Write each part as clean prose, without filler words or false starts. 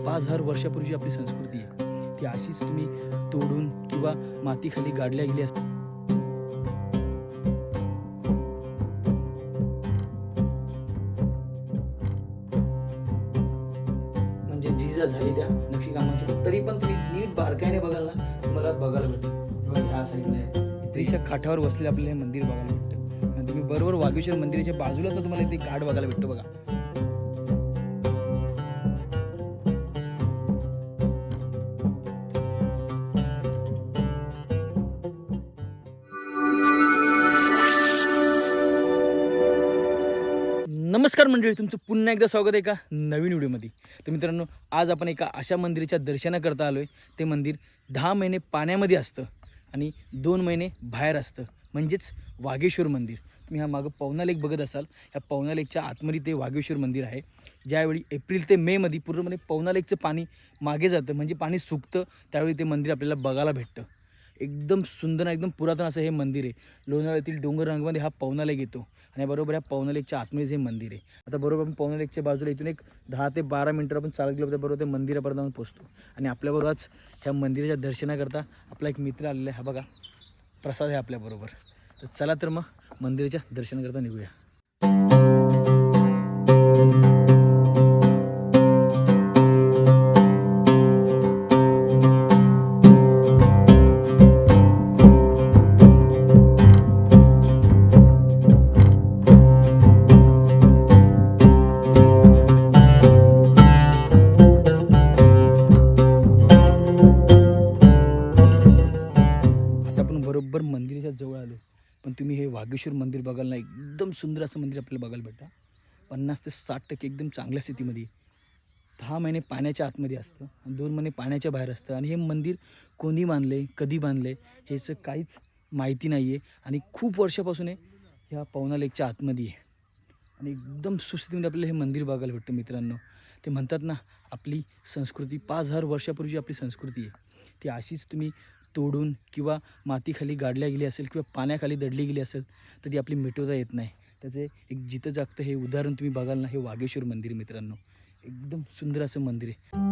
5000 वर्षापूर्वीची आपली संस्कृती आहे ती अशीच तुम्ही तोडून किंवा मातीखाली गाडल्या गेली असते. म्हणजे झीजा झाली त्या नक्षीकामाची, तरी पण तुम्ही नीट बारकाईने बघाल ना तुम्हाला बघायला भेटेल. ह्या साईडला इथेच्या काठावर बसलेले आपल्याला हे मंदिर बघायला भेटतं आणि तुम्ही बरोबर वागेश्वर मंदिराच्या बाजूलाच तुम्हाला इथे घाट बघायला भेटतो बघा. नमस्कार मंडळी, तुमचं पुन्हा एकदा स्वागत आहे एका नवीन व्हिडिओमध्ये. तर मित्रांनो, आज आपण एका अशा मंदिराच्या दर्शनाकरता आलो आहे. ते मंदिर 10 महिने पाण्यामध्ये असतं आणि 2 महिने बाहेर असतं, म्हणजेच वागेश्वर मंदिर. तुम्ही हा मागं पवना लेक बघत असाल, ह्या पवना लेकच्या आतमध्ये ते वागेश्वर मंदिर आहे. ज्यावेळी एप्रिल ते मेमध्ये पूर्णपणे पवना लेकचं पाणी मागे जातं, म्हणजे पाणी सुकतं, त्यावेळी ते मंदिर आपल्याला बघायला भेटतं. एकदम सुंदर, एकदम पुरातन असं हे मंदिर आहे. लोणावळ्यातील डोंगर रंगामध्ये हा पवना लेक येतो आणि बरोबर ह्या पवना लेकच्या आतमध्येच हे मंदिर आहे. आता बरोबर आपण पवना लेकच्या बाजूला इथून एक 10 ते 12 मिनटं आपण चालत गेलो तर बरोबर ते मंदिरापर्यंत आपण पोहोचतो. आणि आपल्याबरोबरच ह्या मंदिराच्या दर्शनाकरता आपला एक मित्र आलेला आहे. हा बघा, प्रसाद आहे आपल्याबरोबर. तर चला तर मग मंदिराच्या दर्शनाकरता निघूया. बरोबर मंदिराच्या जवळ आलो, पण तुम्ही हे वागेश्वर मंदिर बघाल ना, एकदम सुंदर असं मंदिर आपल्याला बघायला भेटतं. 50 ते 60% एकदम चांगल्या स्थितीमध्ये. 10 महिने पाण्याच्या आतमध्ये असतं आणि 2 महिने पाण्याच्या बाहेर असतं. आणि हे मंदिर कोणी बांधले, कधी बांधले, ह्याचं काहीच माहिती नाही आहे. आणि खूप वर्षापासून आहे ह्या पवना लेकच्या आतमध्ये आहे आणि एकदम सुस्थितीमध्ये आपल्याला हे मंदिर बघायला भेटतं. मित्रांनो, ते म्हणतात ना, आपली संस्कृती 5000 वर्षापूर्वीची आपली संस्कृती आहे ती अशीच तुम्ही तोडून किंवा मातीखाली गाडल्या गेली असेल किंवा पाण्याखाली दडली गेली असेल तर ती आपली मिटवता येत नाही. त्याचे एक जिथं जागतं हे उदाहरण तुम्ही बघाल ना, हे वागेश्वर मंदिर. मित्रांनो, एकदम सुंदर असं मंदिर आहे.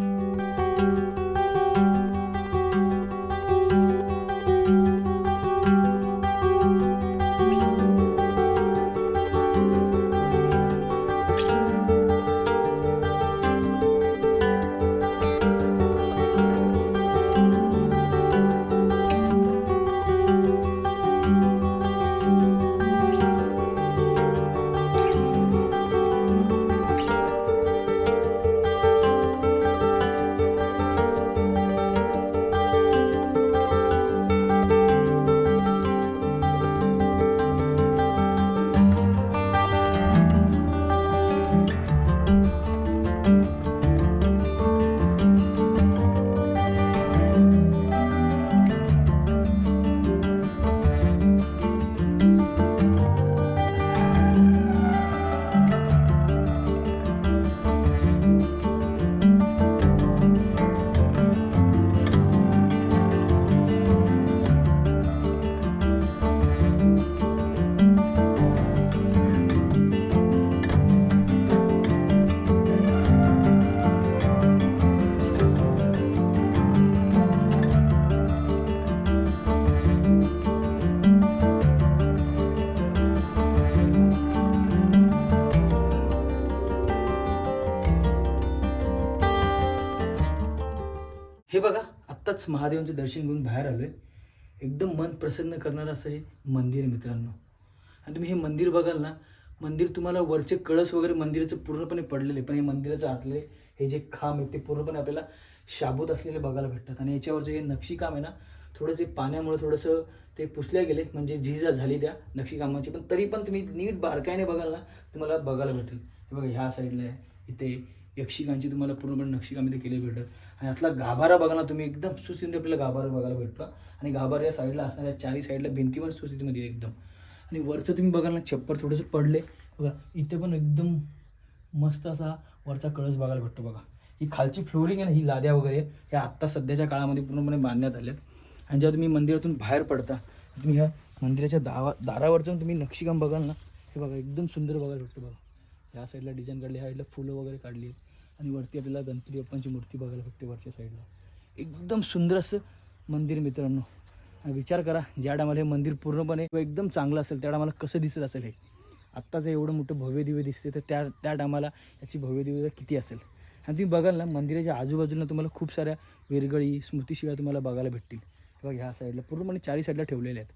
हे बघा, आत्ताच महादेवांचं दर्शन घेऊन बाहेर आलो आहे. एकदम मन प्रसन्न करणारं असं हे मंदिर आहे मित्रांनो. आणि तुम्ही हे मंदिर बघाल ना, मंदिर तुम्हाला वरचे कळस वगैरे मंदिराचं पूर्णपणे पडलेले, पण हे मंदिराचं आतले हे जे खांब आहेत ते पूर्णपणे आपल्याला शाबूत असलेले बघायला भेटतात. आणि याच्यावरचं हे नक्षीकाम आहे ना, थोडंसे पाण्यामुळे थोडंसं ते पुसल्या गेले, म्हणजे झीजा झाली त्या नक्षीकामाची, पण तरी पण तुम्ही नीट बारकाईने बघाल ना तुम्हाला बघायला भेटेल. हे बघा, ह्या साईडला आहे इथे यक्षिकांची तुम्हाला पूर्णपणे नक्षीकाम इथे केले भेटत. आणि यातला गाभारा बघा ना तुम्ही, एकदम सुस्थितीमध्ये आपल्याला गाभारा बघायला भेटतो. आणि गाभारा या साईडला असणाऱ्या चारही साईडला भिंतीवर सुस्थितीमध्ये एकदम. आणि वरचं तुम्ही बघाल ना, छप्पर थोडंसं पडले बघा, इथे पण एकदम मस्त असा वरचा कळस बघायला भेटतो बघा. ही खालची फ्लोरिंग आहे ना, ही लाद्या वगैरे ह्या आत्ता सध्याच्या काळामध्ये पूर्णपणे बांधण्यात आल्यात. आणि जेव्हा तुम्ही मंदिरातून बाहेर पडता, तुम्ही ह्या मंदिराच्या दारावर जाऊन तुम्ही नक्षीकाम बघाल ना, हे बघा एकदम सुंदर बघायला भेटतं बघा. ह्या साईडला डिझाईन काढली, ह्या साईडला फुलं वगैरे काढली आहेत. आणि वरती आपल्याला गणपती बाप्पांची मूर्ती बघायला भेटते वरच्या साईडला. एकदम सुंदर असं मंदिर मित्रांनो. आणि विचार करा ज्या टायमाला हे मंदिर पूर्णपणे एकदम चांगलं असेल त्या टायमाला कसं दिसत असेल हे. आत्ताचं एवढं मोठं भव्य दिव्य दिसते तर त्या टायमाला याची भव्य दिव्य किती असेल. आणि तुम्ही बघाल ना मंदिराच्या आजूबाजूला तुम्हाला खूप साऱ्या वेरगळी स्मृतिशिळा तुम्हाला बघायला भेटतील. तेव्हा ह्या साईडला पूर्णपणे चारी साईडला ठेवलेल्या आहेत.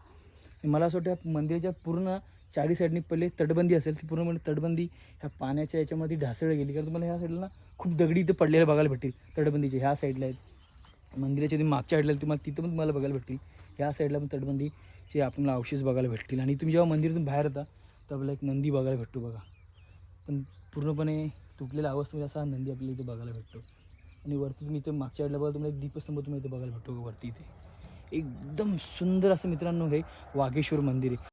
आणि मला असं वाटतं मंदिराच्या पूर्ण चारी साईडनी पहिले तटबंदी असेल ती पूर्णपणे तटबंदी ह्या पाण्याच्या याच्यामध्ये ढासळली गेली. कारण तुम्हाला ह्या साईडला ना खूप दगडी इथं पडलेल्या बघायला भेटतील. तटबंदीचे ह्या साईडला आहेत, मंदिराच्या तुम्ही मागच्या साईडला तुम्हाला तिथं पण तुम्हाला बघायला भेटतील. ह्या साईडला पण तटबंदीचे आपल्याला अवशेष बघायला भेटतील. आणि तुम्ही जेव्हा मंदिरातून बाहेर येता तर आपल्याला एक नंदी बघायला भेटतो बघा. पण पूर्णपणे तुटलेल्या अवस्थेमध्ये असा नंदी आपल्याला इथे बघायला भेटतो. आणि वरती तुम्ही इथे मागच्या साईडला बघा तुम्हाला एक दीपस्तंभ तुम्ही इथे बघायला भेटतो बघा वरती. इथे एकदम सुंदर असं मित्रांनो हे वाघेश्वर मंदिर आहे.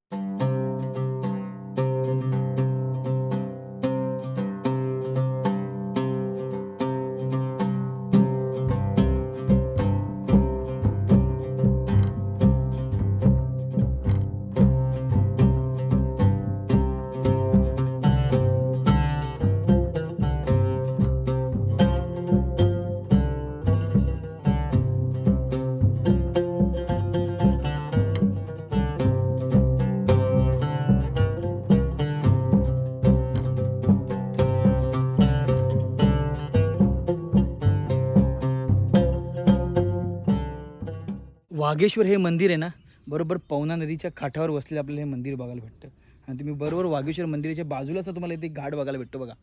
वाघेश्वर हे मंदिर आहे ना बरोबर पवना नदीच्या काठावर वसलेलं आपल्याला हे मंदिर बघायला भेटतं. आणि तुम्ही बरोबर वाघेश्वर मंदिराच्या बाजूलाच तुम्हाला इथे घाट बघायला भेटतो बघा.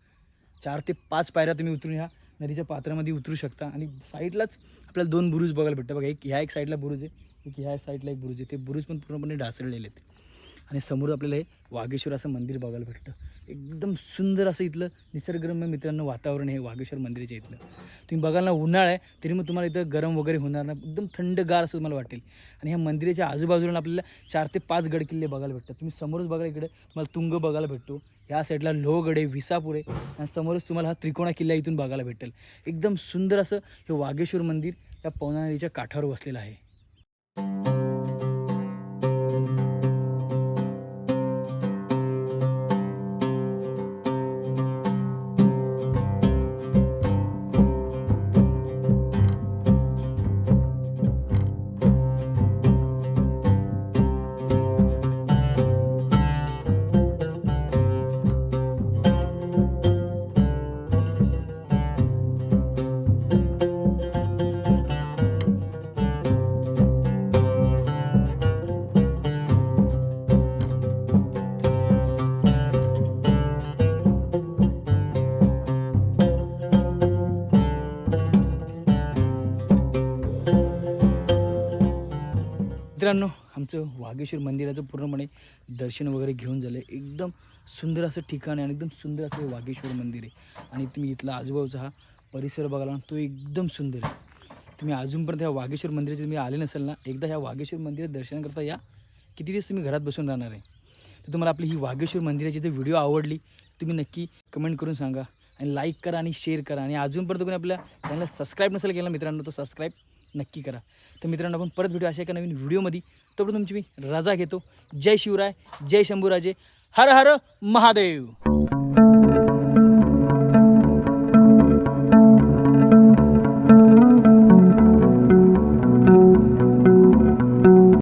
4 ते 5 पायऱ्या तुम्ही उतरून ह्या नदीच्या पात्रामध्ये उतरू शकता. आणि साईडलाच आपल्याला 2 बुरुज बघायला भेटतं बघा. एक ह्या एक साईडला बुरुज आहे, एक ह्या साईडला एक बुरुज आहे. ते बुरुज पण पूर्णपणे ढासळलेले आहेत. आणि समोर आपल्याला हे वाघेश्वर असं मंदिर बघायला भेटतं. एकदम सुंदर असं इथलं निसर्गरम्य मित्रांनो वातावरण आहे वाघेश्वर मंदिराच्या इथलं. तुम्ही बघाल ना उन्हाळा आहे तरी मग तुम्हाला इथं गरम वगैरे होणार ना, एकदम थंडगार असं तुम्हाला वाटेल. आणि ह्या मंदिराच्या आजूबाजूला आपल्याला 4 ते 5 गडकिल्ले बघायला भेटतात. तुम्ही समोरच बघा इकडे तुम्हाला तुंग बघायला भेटतो. ह्या साईडला लोहगड आहे, विसापूर आहे आणि समोरच तुम्हाला हा त्रिकोणा किल्ला इथून बघायला भेटेल. एकदम सुंदर असं हे वाघेश्वर मंदिर या पवना नदीच्या काठावर वसलेलं आहे. मित्रांनो आमचं वाघेश्वर मंदिराचं पूर्णपणे दर्शन वगैरे घेऊन झालं. एकदम सुंदर असं ठिकाण आहे आणि एकदम सुंदर असं हे वाघेश्वर मंदिर आहे. आणि तुम्ही इथला आजूबाजूचा हा परिसर बघाला ना तो एकदम सुंदर आहे. तुम्ही अजूनपर्यंत ह्या वाघेश्वर मंदिराचे तुम्ही आले नसेल ना, एकदा ह्या वाघेश्वर मंदिरात दर्शन करता या. किती दिवस तुम्ही घरात बसून राहणार आहे. तर तुम्हाला आपली ही वाघेश्वर मंदिराची जर व्हिडिओ आवडली तुम्ही नक्की कमेंट करून सांगा आणि लाईक करा आणि शेअर करा. आणि अजूनपर्यंत कोणी आपल्या चॅनलला सबस्क्राईब नसेल केलं मित्रांनो तर सबस्क्राईब नक्की करा. तर मित्रांनो आपण परत भेटू अशा एका नवीन व्हिडिओमध्ये. तोपर्यंत तुमची मी रजा घेतो. जय शिवराय, जय शंभूराजे, हर हर महादेव.